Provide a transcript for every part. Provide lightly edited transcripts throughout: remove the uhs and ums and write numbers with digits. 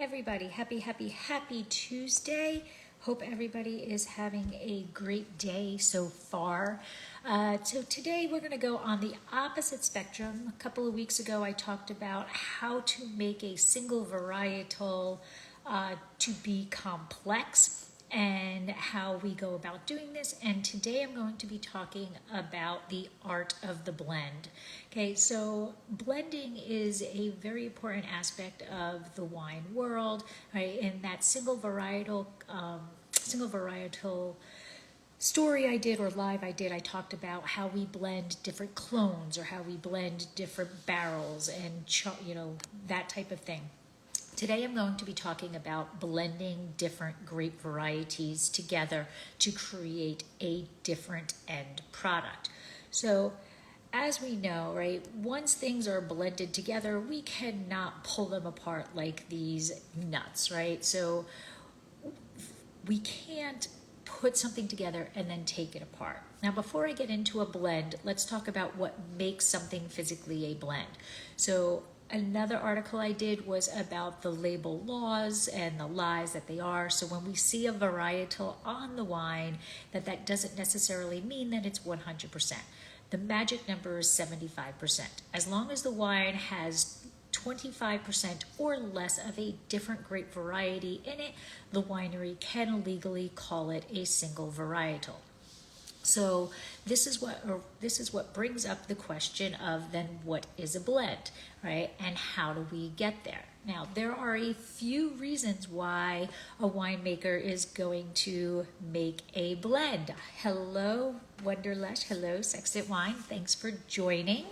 everybody. Happy Tuesday. Hope everybody is having a great day so far. So today we're going to go on the opposite spectrum. A couple of weeks ago I talked about how to make a single varietal to be complex and how we go about doing this. And today I'm going to be talking about the art of the blend. Okay, so blending is a very important aspect of the wine world, right? In that single varietal story I did or live I did, I talked about how we blend different clones or how we blend different barrels and that type of thing. Today I'm going to be talking about blending different grape varieties together to create a different end product. So as we know, right, once things are blended together, we cannot pull them apart like these nuts, right? So we can't put something together and then take it apart. Now, before I get into a blend, let's talk about what makes something physically a blend. So another article I did was about the label laws and the lies that they are. So when we see a varietal on the wine, that doesn't necessarily mean that it's 100%. The magic number is 75%. As long as the wine has 25% or less of a different grape variety in it, the winery can legally call it a single varietal. So this is what brings up the question of then what is a blend, right? And how do we get there? Now, there are a few reasons why a winemaker is going to make a blend. Hello, Wonderlush. Hello, Sextant Wine. Thanks for joining.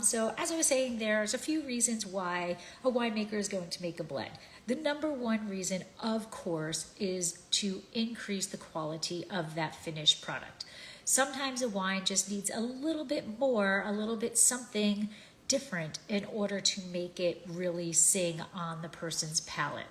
So as I was saying, there's a few reasons why a winemaker is going to make a blend. The number one reason, of course, is to increase the quality of that finished product. Sometimes a wine just needs a little bit more, a little bit something different in order to make it really sing on the person's palate.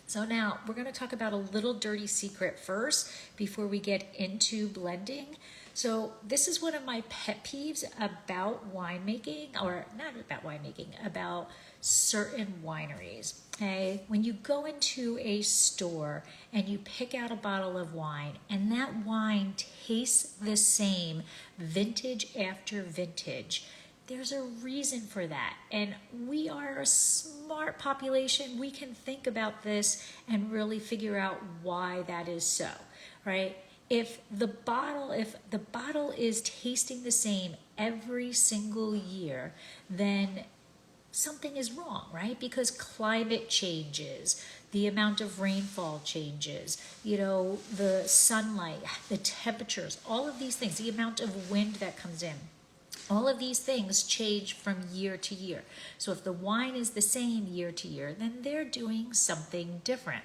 So now we're going to talk about a little dirty secret first before we get into blending. So this is one of my pet peeves about winemaking, or not about winemaking, about certain wineries. Okay, when you go into a store and you pick out a bottle of wine and that wine tastes the same vintage after vintage, there's a reason for that. And we are a smart population. We can think about this and really figure out why that is so, right? If the bottle is tasting the same every single year, then something is wrong, right? Because climate changes, the amount of rainfall changes, the sunlight, the temperatures, all of these things, the amount of wind that comes in. All of these things change from year to year. So if the wine is the same year to year, then they're doing something different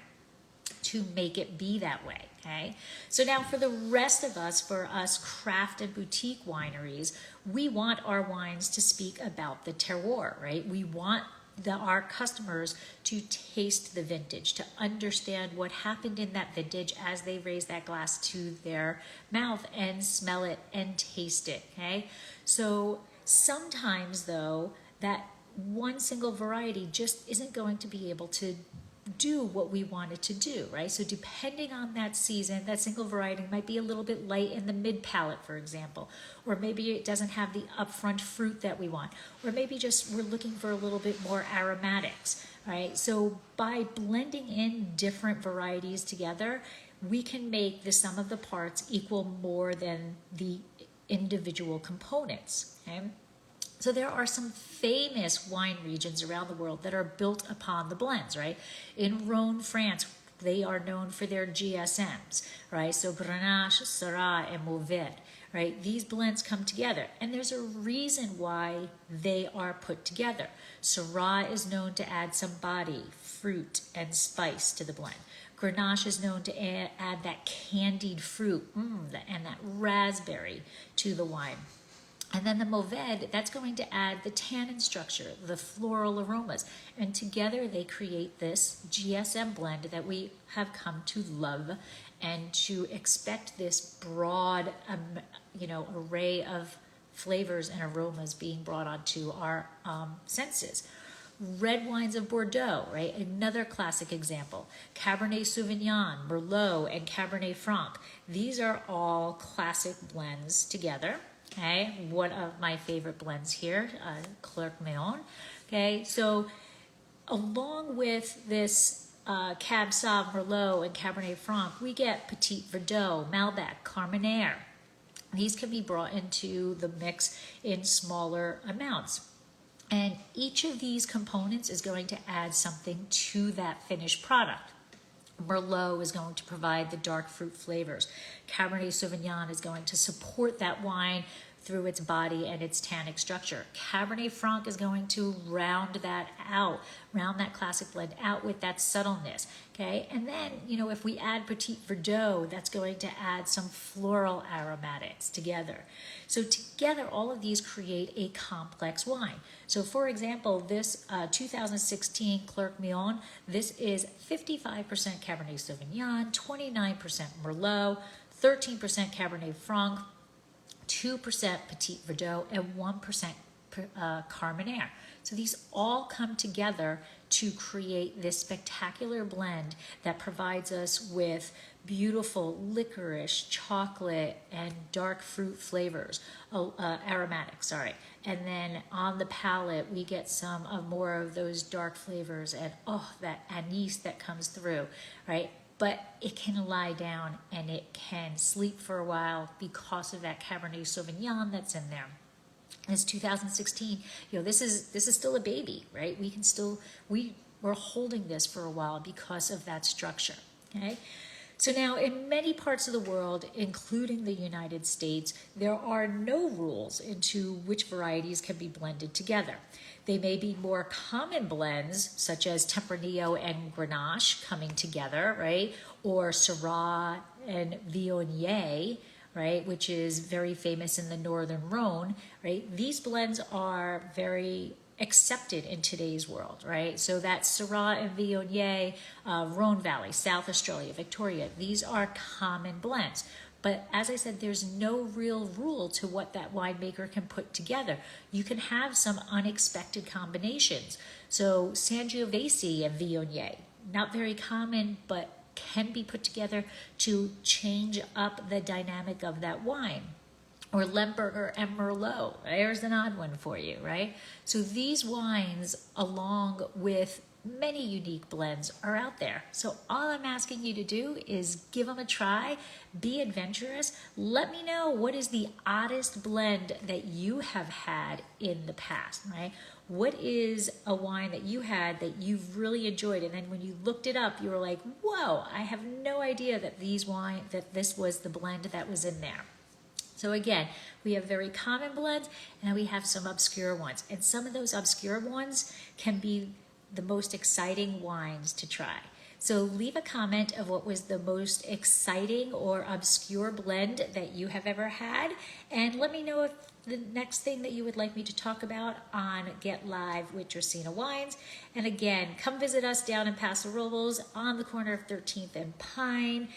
to make it be that way, okay? So now for the rest of us, for us craft and boutique wineries, we want our wines to speak about the terroir, right? We want our customers to taste the vintage, to understand what happened in that vintage as they raise that glass to their mouth and smell it and taste it, okay? So sometimes though, that one single variety just isn't going to be able to do what we want it to do, right? So depending on that season, that single variety might be a little bit light in the mid palate, for example, or maybe it doesn't have the upfront fruit that we want, or maybe just we're looking for a little bit more aromatics, right? So by blending in different varieties together, we can make the sum of the parts equal more than the individual components, okay? So there are some famous wine regions around the world that are built upon the blends, right? In Rhone, France, they are known for their GSMs, right? So Grenache, Syrah, and Mourvedre, right? These blends come together, and there's a reason why they are put together. Syrah is known to add some body, fruit, and spice to the blend. Grenache is known to add that candied fruit and that raspberry to the wine. And then the Mourvedre, that's going to add the tannin structure, the floral aromas. And together they create this GSM blend that we have come to love and to expect this broad, array of flavors and aromas being brought onto our senses. Red wines of Bordeaux, right? Another classic example. Cabernet Sauvignon, Merlot, and Cabernet Franc. These are all classic blends together. Okay, one of my favorite blends here, Clerc-Mehon. Okay, so along with this Cab Sauv, Merlot, and Cabernet Franc, we get Petit Verdot, Malbec, Carmenere. These can be brought into the mix in smaller amounts. And each of these components is going to add something to that finished product. Merlot is going to provide the dark fruit flavors. Cabernet Sauvignon is going to support that wine through its body and its tannic structure. Cabernet Franc is going to round that out, round that classic blend out with that subtleness, okay? And then, if we add Petit Verdot, that's going to add some floral aromatics together. So together, all of these create a complex wine. So for example, this 2016 Clerc-Mehon, this is 55% Cabernet Sauvignon, 29% Merlot, 13% Cabernet Franc, 2% Petit Verdot, and 1% Carmenere. So these all come together to create this spectacular blend that provides us with beautiful licorice, chocolate, and dark fruit flavors, aromatics, And then on the palate, we get some of more of those dark flavors and that anise that comes through, right? But it can lie down and it can sleep for a while because of that Cabernet Sauvignon that's in there. It's 2016. This is still a baby, right? We're holding this for a while because of that structure. Okay. So now in many parts of the world, including the United States, there are no rules into which varieties can be blended together. They may be more common blends, such as Tempranillo and Grenache coming together, right? Or Syrah and Viognier, right? Which is very famous in the Northern Rhone, right? These blends are very accepted in today's world, right? So that's Syrah and Viognier, Rhone Valley, South Australia, Victoria. These are common blends. But as I said, there's no real rule to what that winemaker can put together. You can have some unexpected combinations. So Sangiovese and Viognier, not very common, but can be put together to change up the dynamic of that wine. Or Lemberger and Merlot. There's an odd one for you, right? So these wines, along with many unique blends, are out there. So all I'm asking you to do is give them a try, be adventurous. Let me know what is the oddest blend that you have had in the past, right? What is a wine that you had that you've really enjoyed, and then when you looked it up, you were like, whoa, I have no idea that this was the blend that was in there. So again, we have very common blends and we have some obscure ones. And some of those obscure ones can be the most exciting wines to try. So leave a comment of what was the most exciting or obscure blend that you have ever had. And let me know if the next thing that you would like me to talk about on Get Live with Dracaena Wines. And again, come visit us down in Paso Robles on the corner of 13th and Pine,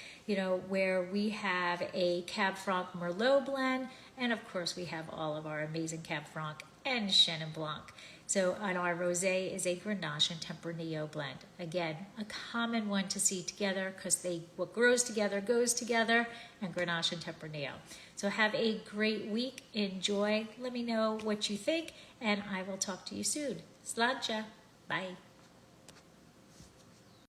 where we have a Cab Franc Merlot blend. And of course, we have all of our amazing Cab Franc and Chenin Blanc. So on our rosé is a Grenache and Tempranillo blend. Again, a common one to see together because what grows together goes together, and Grenache and Tempranillo. So have a great week. Enjoy. Let me know what you think, and I will talk to you soon. Sláinte. Bye.